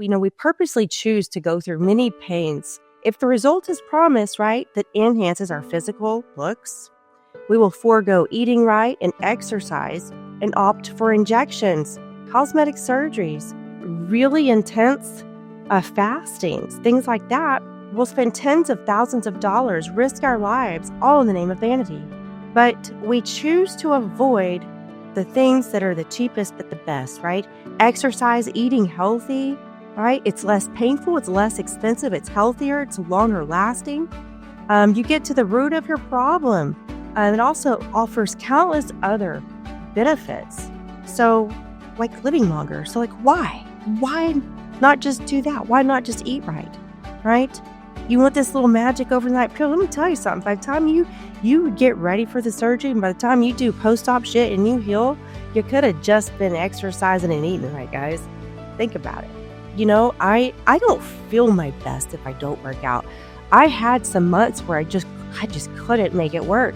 we purposely choose to go through many pains if the result is promised, right, that enhances our physical looks. We will forego eating right and exercise and opt for injections, cosmetic surgeries, really intense fastings, things like that. We'll spend tens of thousands of dollars, risk our lives, all in the name of vanity. But we choose to avoid the things that are the cheapest but the best, right? Exercise, eating healthy, right? It's less painful, it's less expensive, it's healthier, it's longer lasting. You get to the root of your problem. It also offers countless other benefits. So, like living longer. So, like, why? Why not just do that? Why not just eat right? Right? You want this little magic overnight pill? Let me tell you something. By the time you get ready for the surgery, and by the time you do post-op shit and you heal, you could have just been exercising and eating right, guys. Think about it. I don't feel my best if I don't work out. I had some months where I just couldn't make it work.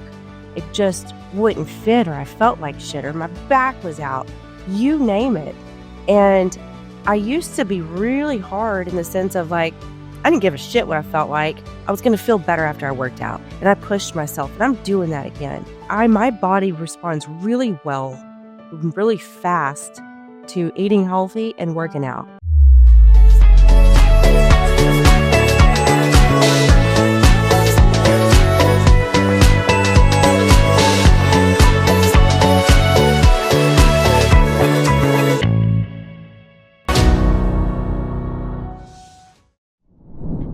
It just wouldn't fit, or I felt like shit, or my back was out. You name it. And I used to be really hard in the sense of like, I didn't give a shit what I felt like. I was going to feel better after I worked out. And I pushed myself, and I'm doing that again. My body responds really well, really fast to eating healthy and working out.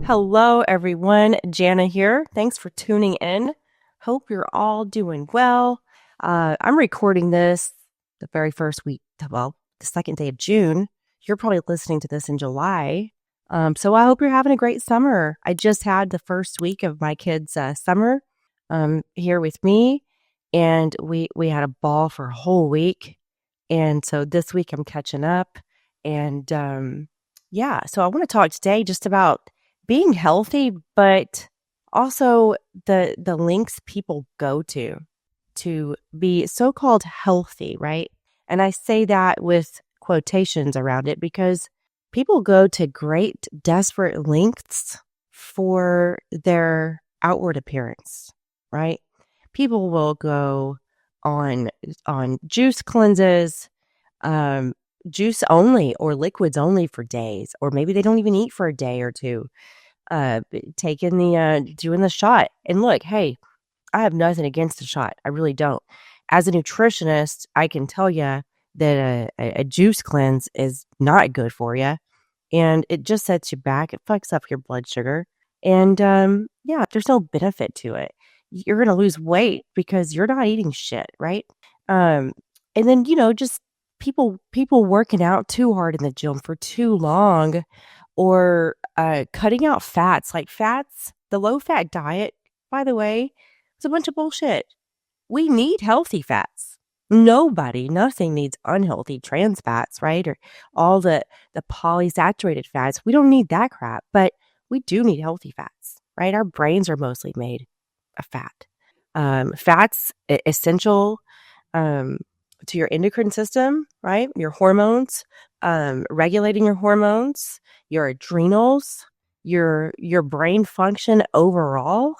Hello, everyone. Janna here. Thanks for tuning in. Hope you're all doing well. I'm recording this the very first week, the second day of June. You're probably listening to this in July. So I hope you're having a great summer. I just had the first week of my kids' summer here with me, and we had a ball for a whole week. And so this week I'm catching up. And so I want to talk today just about being healthy, but also the lengths people go to be so-called healthy, right? And I say that with quotations around it because people go to great, desperate lengths for their outward appearance, right? People will go on juice cleanses, juice only or liquids only for days, or maybe they don't even eat for a day or two, doing the shot. And look, hey, I have nothing against the shot. I really don't. As a nutritionist, I can tell you that a juice cleanse is not good for you, and it just sets you back. It fucks up your blood sugar, and there's no benefit to it. You're gonna lose weight because you're not eating shit, right? And then just people working out too hard in the gym for too long, or cutting out fats. Like fats, the low-fat diet, by the way, it's a bunch of bullshit. We need healthy fats. Nothing needs unhealthy trans fats, right? Or all the polysaturated fats. We don't need that crap, but we do need healthy fats, right? Our brains are mostly made of fat. Fats essential to your endocrine system, right? Your hormones, regulating your hormones, your adrenals, your brain function overall,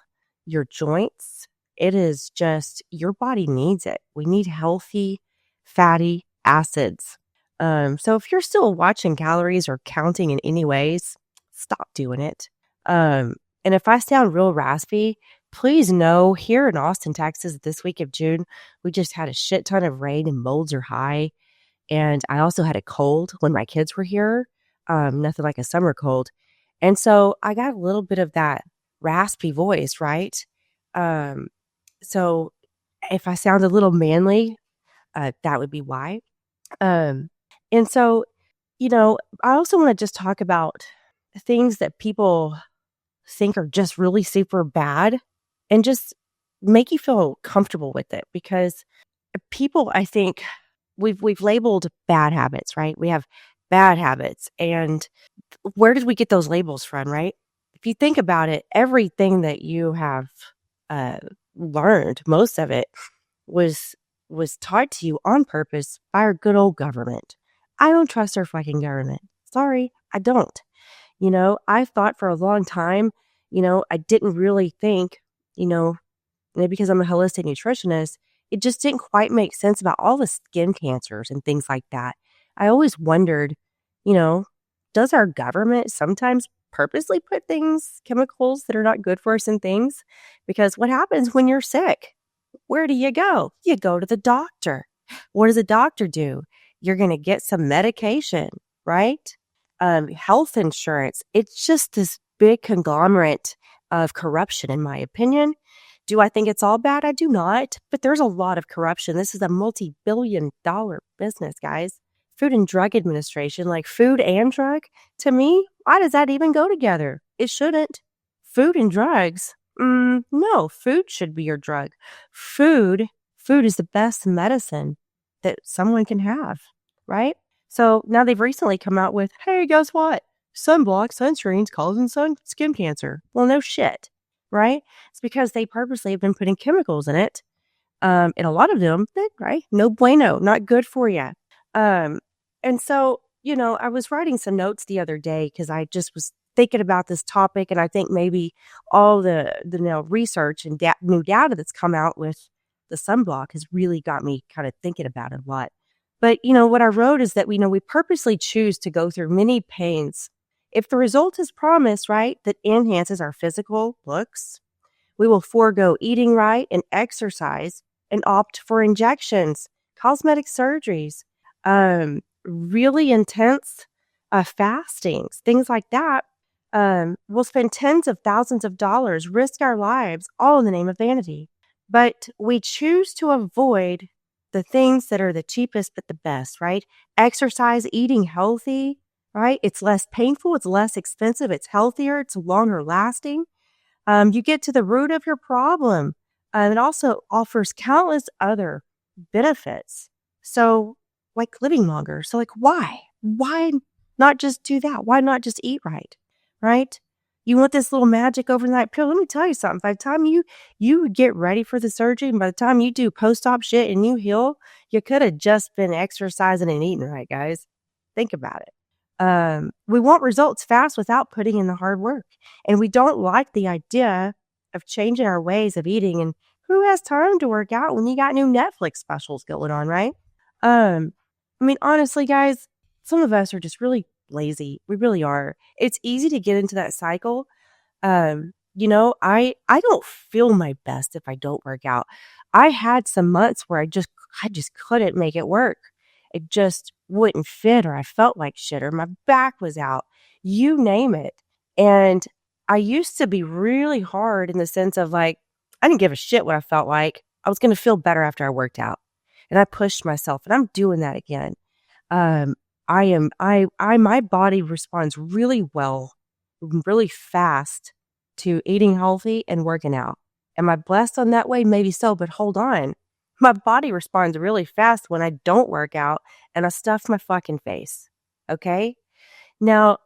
your joints. It is just, your body needs it. We need healthy fatty acids. So if you're still watching calories or counting in any ways, stop doing it. And if I sound real raspy, please know here in Austin, Texas, this week of June, we just had a shit ton of rain and molds are high. And I also had a cold when my kids were here. Nothing like a summer cold. And so I got a little bit of that raspy voice, right? So if I sound a little manly, that would be why. And so, I also want to just talk about things that people think are just really super bad and just make you feel comfortable with it, because people, I think we've labeled bad habits, right? We have bad habits, and where did we get those labels from, right? If you think about it, everything that you have learned, most of it was taught to you on purpose by our good old government. I don't trust our fucking government. Sorry, I don't. I thought for a long time, I didn't really think, you know, maybe because I'm a holistic nutritionist, it just didn't quite make sense about all the skin cancers and things like that. I always wondered, you know, does our government sometimes purposely put chemicals that are not good for us in things? Because what happens when you're sick? Where do you go? You go to the doctor. What does a doctor do? You're going to get some medication, right? Health insurance. It's just this big conglomerate of corruption, in my opinion. Do I think it's all bad? I do not. But there's a lot of corruption. This is a multi-billion-dollar business, guys. Food and Drug Administration, like food and drug, to me, why does that even go together? It shouldn't. Food and drugs? No, food should be your drug. Food, food is the best medicine that someone can have, right? So now they've recently come out with, hey, guess what? Sunblock, sunscreens causing skin cancer. Well, no shit, right? It's because they purposely have been putting chemicals in it. And a lot of them, right? No bueno, not good for you. And so, I was writing some notes the other day because I just was thinking about this topic. And I think maybe all the research and new data that's come out with the sunblock has really got me kind of thinking about it a lot. But, what I wrote is that, we purposely choose to go through many pains. If the result is promised, right, that enhances our physical looks, we will forego eating right and exercise and opt for injections, cosmetic surgeries, really intense fastings, things like that. We'll spend tens of thousands of dollars, risk our lives, all in the name of vanity. But we choose to avoid the things that are the cheapest but the best, right? Exercise, eating healthy, right? It's less painful, it's less expensive, it's healthier, it's longer lasting. You get to the root of your problem. It also offers countless other benefits. So, like living longer. So, why? Why not just do that? Why not just eat right? Right? You want this little magic overnight pill? Let me tell you something. By the time you get ready for the surgery, and by the time you do post-op shit and you heal, you could have just been exercising and eating right, guys. Think about it. We want results fast without putting in the hard work. And we don't like the idea of changing our ways of eating. And who has time to work out when you got new Netflix specials going on, right? Honestly, guys, some of us are just really lazy. We really are. It's easy to get into that cycle. I don't feel my best if I don't work out. I had some months where I just couldn't make it work. It just wouldn't fit, or I felt like shit, or my back was out, you name it. And I used to be really hard in the sense of I didn't give a shit what I felt like. I was going to feel better after I worked out. And I pushed myself, and I'm doing that again. My body responds really well, really fast to eating healthy and working out. Am I blessed on that way? Maybe so, but hold on. My body responds really fast when I don't work out and I stuff my fucking face. Okay? Now,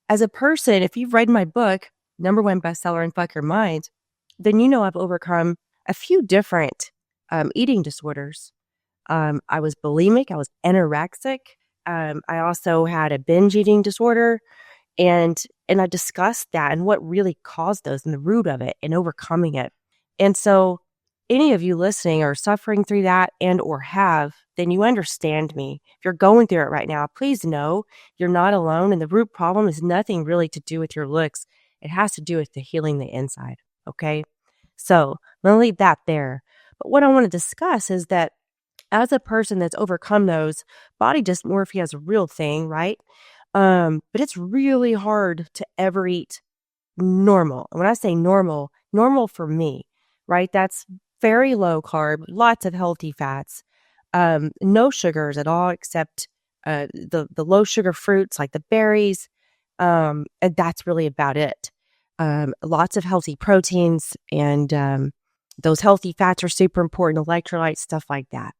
as a person, if you've read my book, #1 bestseller in Fuck Your Mind, then I've overcome a few different eating disorders. I was bulimic. I was anorexic. I also had a binge eating disorder. And I discussed that and what really caused those and the root of it and overcoming it. And so any of you listening are suffering through that and or have, then you understand me. If you're going through it right now, please know you're not alone. And the root problem is nothing really to do with your looks. It has to do with the healing the inside. Okay. So I'm going to leave that there. But what I want to discuss is that as a person that's overcome those, body dysmorphia is a real thing, right? But it's really hard to ever eat normal. And when I say normal for me, right? That's very low carb, lots of healthy fats, no sugars at all except the low sugar fruits like the berries. And that's really about it. Lots of healthy proteins and those healthy fats are super important, electrolytes, stuff like that.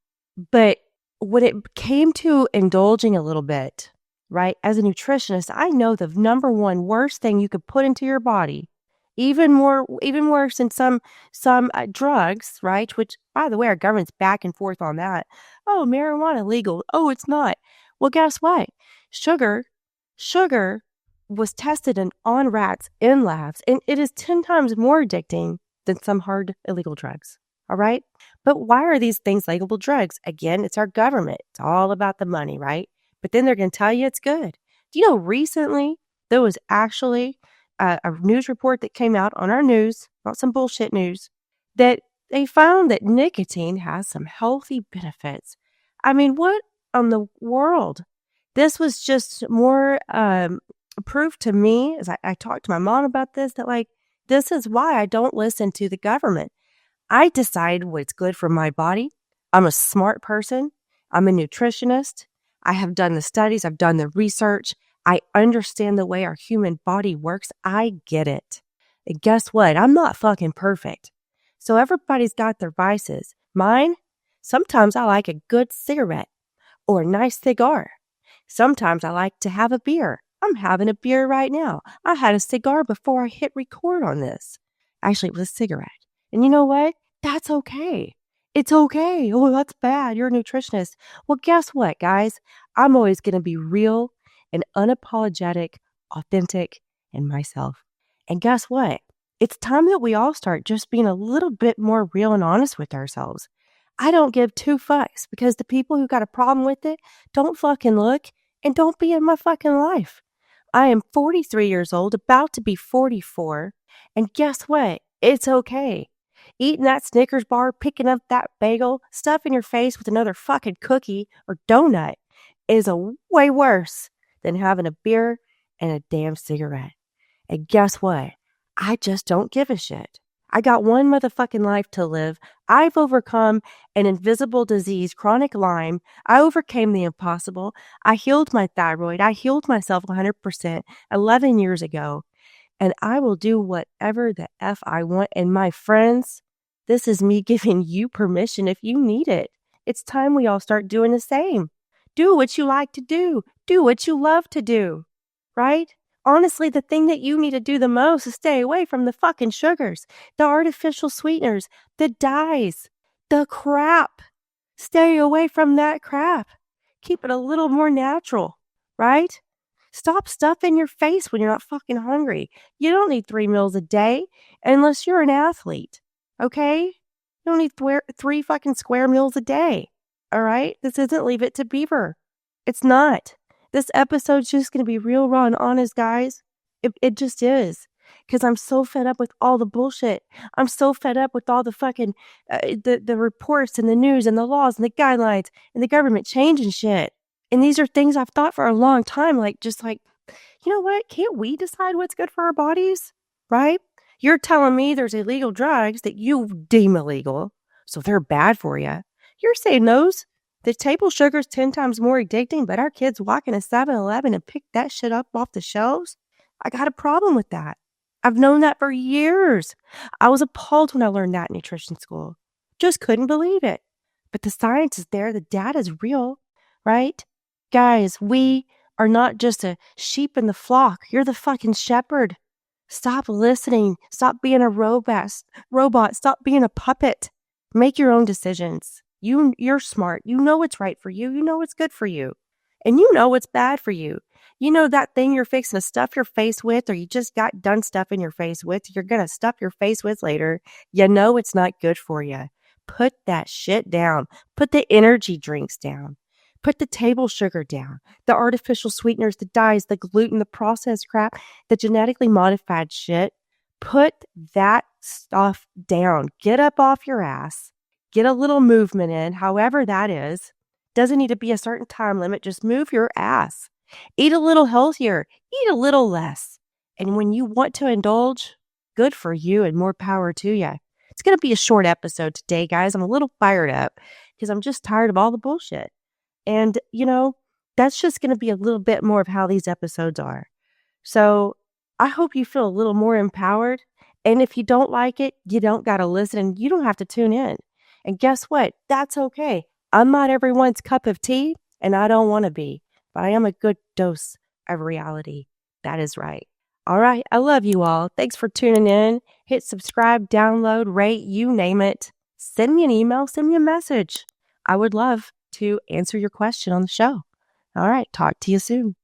But when it came to indulging a little bit, right, as a nutritionist, I know the #1 worst thing you could put into your body, even worse than some drugs, right? Which, by the way, our government's back and forth on that. Oh, marijuana legal. Oh, it's not. Well, guess what? Sugar was tested on rats in labs, and it is 10 times more addicting than some hard illegal drugs. All right? But why are these things legal drugs? Again, it's our government. It's all about the money, right? But then they're going to tell you it's good. Do you know, recently there was actually a news report that came out on our news, not some bullshit news, that they found that nicotine has some healthy benefits. I mean, what on the world? This was just more proof to me as I talked to my mom about this, that like, this is why I don't listen to the government. I decide what's good for my body. I'm a smart person. I'm a nutritionist. I have done the studies. I've done the research. I understand the way our human body works. I get it. And guess what? I'm not fucking perfect. So everybody's got their vices. Mine, sometimes I like a good cigarette or a nice cigar. Sometimes I like to have a beer. I'm having a beer right now. I had a cigar before I hit record on this. Actually, it was a cigarette. And you know what? That's okay. It's okay. Oh, that's bad. You're a nutritionist. Well, guess what, guys? I'm always going to be real and unapologetic, authentic, and myself. And guess what? It's time that we all start just being a little bit more real and honest with ourselves. I don't give two fucks because the people who got a problem with it don't fucking look and don't be in my fucking life. I am 43 years old, about to be 44. And guess what? It's okay. Eating that Snickers bar, picking up that bagel, stuffing your face with another fucking cookie or donut is a way worse than having a beer and a damn cigarette. And guess what? I just don't give a shit. I got one motherfucking life to live. I've overcome an invisible disease, chronic Lyme. I overcame the impossible. I healed my thyroid. I healed myself 100% 11 years ago. And I will do whatever the F I want. And my friends, this is me giving you permission if you need it. It's time we all start doing the same. Do what you like to do. Do what you love to do. Right? Honestly, the thing that you need to do the most is stay away from the fucking sugars, the artificial sweeteners, the dyes, the crap. Stay away from that crap. Keep it a little more natural, right? Stop stuffing your face when you're not fucking hungry. You don't need 3 meals a day unless you're an athlete, okay? You don't need 3 fucking square meals a day, all right? This isn't Leave It to Beaver. It's not. This episode's just going to be real, raw, and honest, guys. It just is. Because I'm so fed up with all the bullshit. I'm so fed up with all the fucking, the reports and the news and the laws and the guidelines and the government changing shit. And these are things I've thought for a long time. You know what? Can't we decide what's good for our bodies? Right? You're telling me there's illegal drugs that you deem illegal, so they're bad for you. You're saying those. The table sugar's 10 times more addicting, but our kids walk in a 7-Eleven and pick that shit up off the shelves? I got a problem with that. I've known that for years. I was appalled when I learned that in nutrition school. Just couldn't believe it. But the science is there. The data is real, right? Guys, we are not just a sheep in the flock. You're the fucking shepherd. Stop listening. Stop being a robot. Stop being a puppet. Make your own decisions. You're smart. You know what's right for you. You know what's good for you. And you know what's bad for you. You know that thing you're fixing to stuff your face with, or you just got done stuffing your face with, you're going to stuff your face with later. You know it's not good for you. Put that shit down. Put the energy drinks down. Put the table sugar down. The artificial sweeteners, the dyes, the gluten, the processed crap, the genetically modified shit. Put that stuff down. Get up off your ass. Get a little movement in, however that is. Doesn't need to be a certain time limit. Just move your ass. Eat a little healthier. Eat a little less. And when you want to indulge, good for you and more power to you. It's going to be a short episode today, guys. I'm a little fired up because I'm just tired of all the bullshit. And, that's just going to be a little bit more of how these episodes are. So I hope you feel a little more empowered. And if you don't like it, you don't got to listen and you don't have to tune in. And guess what? That's okay. I'm not everyone's cup of tea, and I don't want to be, but I am a good dose of reality. That is right. All right. I love you all. Thanks for tuning in. Hit subscribe, download, rate, you name it. Send me an email, send me a message. I would love to answer your question on the show. All right. Talk to you soon.